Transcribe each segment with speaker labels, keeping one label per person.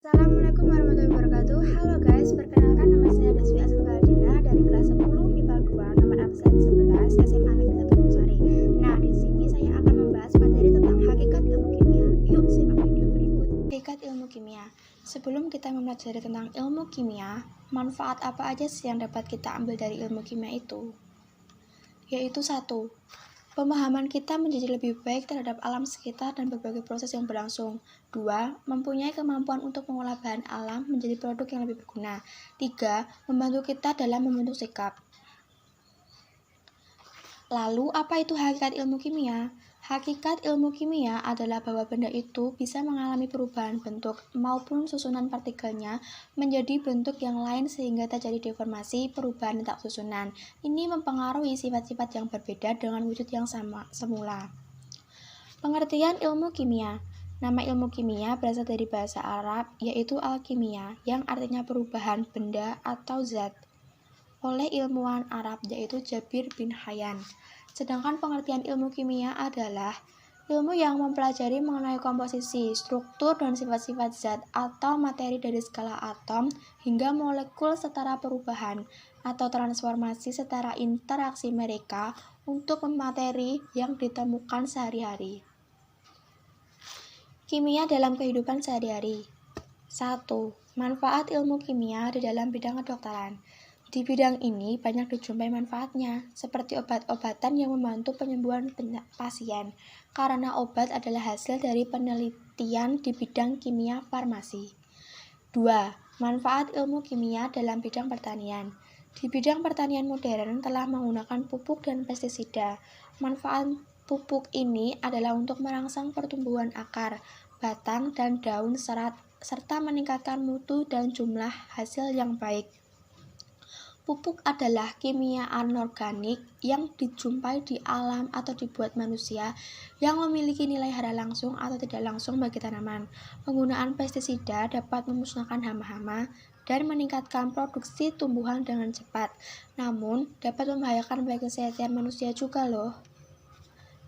Speaker 1: Assalamualaikum warahmatullahi wabarakatuh. Halo guys, perkenalkan nama saya Deswi Asmaldina dari kelas 10 MIPA 2, nomor absen 11, SMA Negeri 1 Tanjungsari. Nah, di sini saya akan membahas materi tentang hakikat ilmu kimia. Yuk, simak video berikut. Hakikat ilmu kimia. Sebelum kita mempelajari tentang ilmu kimia, manfaat apa aja sih yang dapat kita ambil dari ilmu kimia itu? Yaitu 1. Pemahaman kita menjadi lebih baik terhadap alam sekitar dan berbagai proses yang berlangsung. 2. Mempunyai kemampuan untuk mengolah bahan alam menjadi produk yang lebih berguna. 3. Membantu kita dalam membentuk sikap. Lalu, apa itu hakikat ilmu kimia? Hakikat ilmu kimia adalah bahwa benda itu bisa mengalami perubahan bentuk maupun susunan partikelnya menjadi bentuk yang lain sehingga terjadi deformasi, perubahan letak susunan. Ini mempengaruhi sifat-sifat yang berbeda dengan wujud yang sama semula. Pengertian ilmu kimia. Nama ilmu kimia berasal dari bahasa Arab yaitu alkimia yang artinya perubahan benda atau zat oleh ilmuwan Arab yaitu Jabir bin Hayyan. Sedangkan pengertian ilmu kimia adalah ilmu yang mempelajari mengenai komposisi, struktur, dan sifat-sifat zat atau materi dari skala atom hingga molekul setara perubahan atau transformasi setara interaksi mereka untuk materi yang ditemukan sehari-hari. Kimia dalam kehidupan sehari-hari. 1. Manfaat ilmu kimia di dalam bidang kedokteran. Di bidang ini banyak dijumpai manfaatnya, seperti obat-obatan yang membantu penyembuhan pasien, karena obat adalah hasil dari penelitian di bidang kimia farmasi. 2. Manfaat ilmu kimia dalam bidang pertanian. Di bidang pertanian modern telah menggunakan pupuk dan pestisida. Manfaat pupuk ini adalah untuk merangsang pertumbuhan akar, batang, dan daun serat, serta meningkatkan mutu dan jumlah hasil yang baik. Pupuk adalah kimia anorganik yang dijumpai di alam atau dibuat manusia yang memiliki nilai hara langsung atau tidak langsung bagi tanaman. Penggunaan pestisida dapat memusnahkan hama-hama dan meningkatkan produksi tumbuhan dengan cepat, namun dapat membahayakan bagi kesehatan manusia juga loh.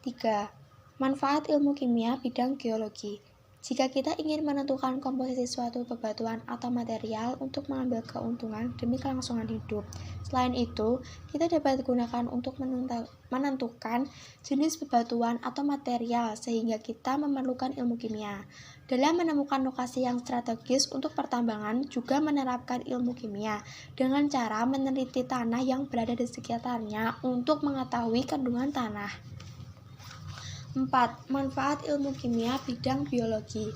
Speaker 1: 3. Manfaat ilmu kimia bidang geologi. Jika kita ingin menentukan komposisi suatu bebatuan atau material untuk mengambil keuntungan demi kelangsungan hidup. Selain itu, kita dapat gunakan untuk menentukan jenis bebatuan atau material sehingga kita memerlukan ilmu kimia. Dalam menemukan lokasi yang strategis untuk pertambangan juga menerapkan ilmu kimia dengan cara meneliti tanah yang berada di sekitarnya untuk mengetahui kandungan tanah. 4. Manfaat ilmu kimia bidang biologi.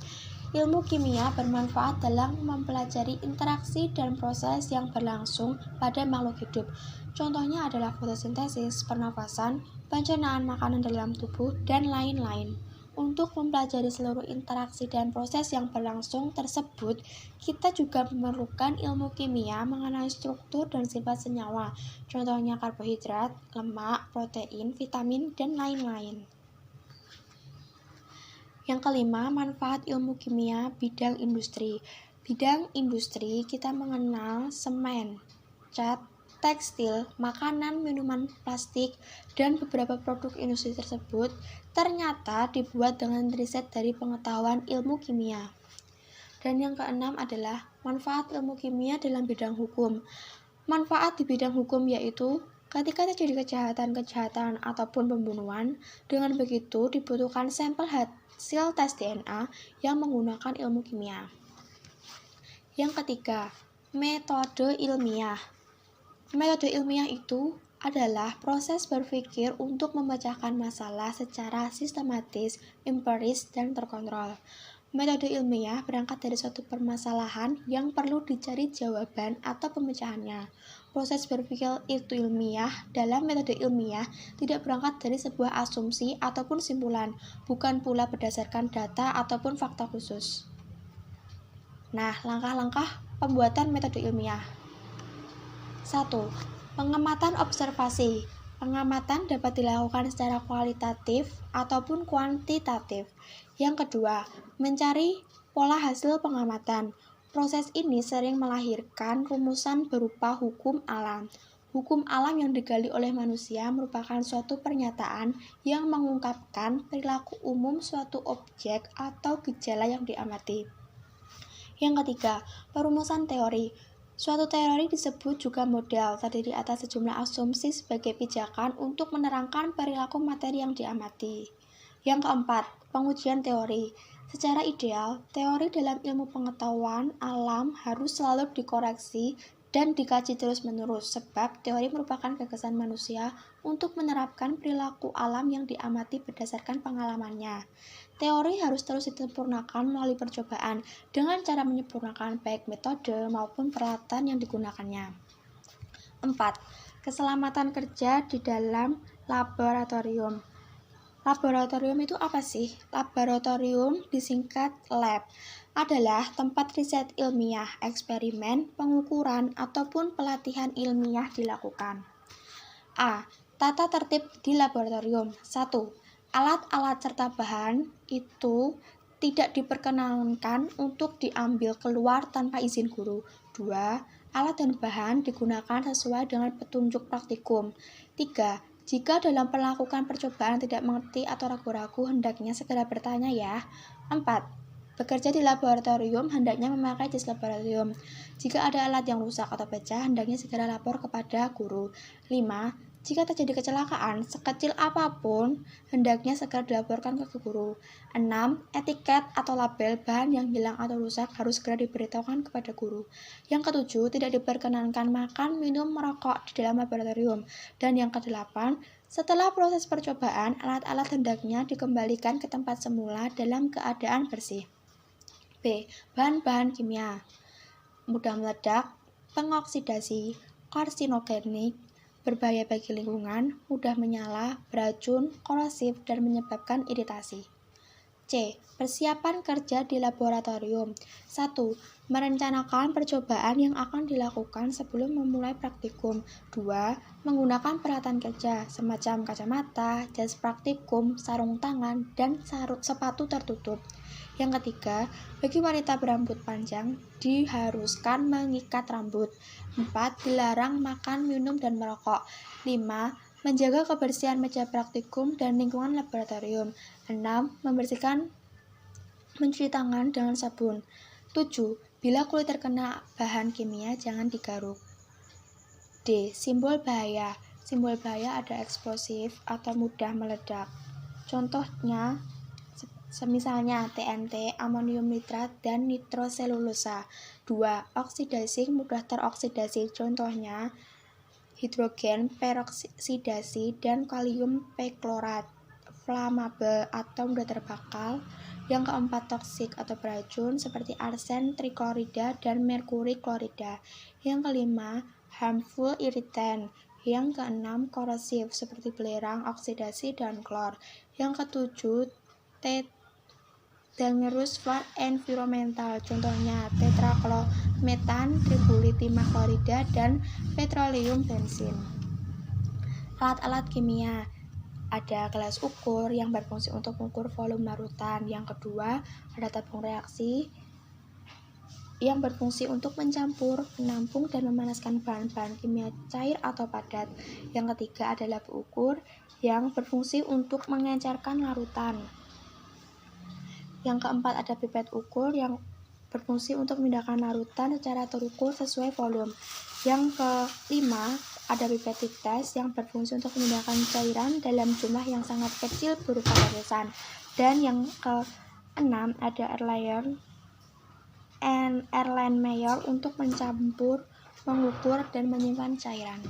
Speaker 1: Ilmu kimia bermanfaat dalam mempelajari interaksi dan proses yang berlangsung pada makhluk hidup. Contohnya adalah fotosintesis, pernafasan, pencernaan makanan dalam tubuh, dan lain-lain. Untuk mempelajari seluruh interaksi dan proses yang berlangsung tersebut, kita juga memerlukan ilmu kimia mengenai struktur dan sifat senyawa. Contohnya karbohidrat, lemak, protein, vitamin, dan lain-lain. Yang kelima, manfaat ilmu kimia bidang industri. Bidang industri kita mengenal semen, cat, tekstil, makanan, minuman plastik, dan beberapa produk industri tersebut ternyata dibuat dengan riset dari pengetahuan ilmu kimia. Dan yang keenam adalah manfaat ilmu kimia dalam bidang hukum. Manfaat di bidang hukum yaitu ketika terjadi kejahatan ataupun pembunuhan, dengan begitu dibutuhkan sampel hasil tes DNA yang menggunakan ilmu kimia. Yang ketiga, metode ilmiah. Metode ilmiah itu adalah proses berpikir untuk memecahkan masalah secara sistematis, empiris, dan terkontrol. Metode ilmiah berangkat dari suatu permasalahan yang perlu dicari jawaban atau pemecahannya. Proses berpikir itu ilmiah dalam metode ilmiah tidak berangkat dari sebuah asumsi ataupun simpulan, bukan pula berdasarkan data ataupun fakta khusus. Nah, langkah-langkah pembuatan metode ilmiah. 1. Pengamatan observasi. Pengamatan dapat dilakukan secara kualitatif ataupun kuantitatif. Yang kedua, mencari pola hasil pengamatan. Proses ini sering melahirkan rumusan berupa hukum alam. Hukum alam yang digali oleh manusia merupakan suatu pernyataan yang mengungkapkan perilaku umum suatu objek atau gejala yang diamati. Yang ketiga, perumusan teori. Suatu teori disebut juga model, terdiri atas sejumlah asumsi sebagai pijakan untuk menerangkan perilaku materi yang diamati. Yang keempat, pengujian teori. Secara ideal, teori dalam ilmu pengetahuan alam harus selalu dikoreksi dan dikaji terus-menerus, sebab teori merupakan gagasan manusia untuk menerapkan perilaku alam yang diamati berdasarkan pengalamannya. Teori harus terus disempurnakan melalui percobaan dengan cara menyempurnakan baik metode maupun peralatan yang digunakannya. 4. Keselamatan kerja di dalam laboratorium. Laboratorium itu apa sih? Laboratorium disingkat lab adalah tempat riset ilmiah, eksperimen, pengukuran, ataupun pelatihan ilmiah dilakukan. A. Tata tertib di laboratorium. 1. Alat-alat serta bahan itu tidak diperkenankan untuk diambil keluar tanpa izin guru. 2. Alat dan bahan digunakan sesuai dengan petunjuk praktikum. 3. Jika dalam melakukan percobaan tidak mengerti atau ragu-ragu, hendaknya segera bertanya ya. 4. Bekerja di laboratorium hendaknya memakai jas laboratorium. Jika ada alat yang rusak atau pecah, hendaknya segera lapor kepada guru. 5. Jika terjadi kecelakaan, sekecil apapun, hendaknya segera dilaporkan ke guru. 6. Etiket atau label bahan yang hilang atau rusak harus segera diberitahukan kepada guru. Yang ketujuh, tidak diperkenankan makan, minum, merokok di dalam laboratorium. Dan yang kedelapan, setelah proses percobaan, alat-alat hendaknya dikembalikan ke tempat semula dalam keadaan bersih. B. Bahan-bahan kimia mudah meledak, pengoksidasi, karsinogenik, berbahaya bagi lingkungan, mudah menyala, beracun, korosif, dan menyebabkan iritasi. C. Persiapan kerja di laboratorium. 1. Merencanakan percobaan yang akan dilakukan sebelum memulai praktikum. 2. Menggunakan peralatan kerja semacam kacamata, jas praktikum, sarung tangan, dan sepatu tertutup. Yang ketiga, bagi wanita berambut panjang, diharuskan mengikat rambut. 4. Dilarang makan, minum, dan merokok. 5. Menjaga kebersihan meja praktikum dan lingkungan laboratorium. 6. Mencuci tangan dengan sabun. 7. Bila kulit terkena bahan kimia, jangan digaruk. D. Simbol bahaya. Simbol bahaya ada eksplosif atau mudah meledak. Contohnya, semisalnya TNT, amonium nitrat, dan nitroselulosa. 2. Oksidasi mudah teroksidasi. Contohnya hidrogen peroksidasi dan kalium perklorat. Flammable atau mudah terbakar. Yang keempat, toksik atau beracun seperti arsen triklorida dan merkuri klorida. Yang kelima, harmful irritant. Yang keenam, korosif seperti belerang, oksidasi, dan klor. Yang ketujuh, dangerous for environmental. Contohnya tetraclometan, tribulithimah klorida, dan petroleum bensin. Alat-alat kimia. Ada gelas ukur yang berfungsi untuk mengukur volume larutan. Yang kedua, ada tabung reaksi yang berfungsi untuk mencampur, menampung, dan memanaskan bahan-bahan kimia cair atau padat. Yang ketiga, ada labu ukur yang berfungsi untuk mengencerkan larutan. Yang keempat, ada pipet ukur yang berfungsi untuk memindahkan larutan secara terukur sesuai volume. Yang kelima, ada pipettic test yang berfungsi untuk memindahkan cairan dalam jumlah yang sangat kecil berupa tetesan. Dan yang keenam, ada Erlenmeyer untuk mencampur, mengukur, dan menyimpan cairan.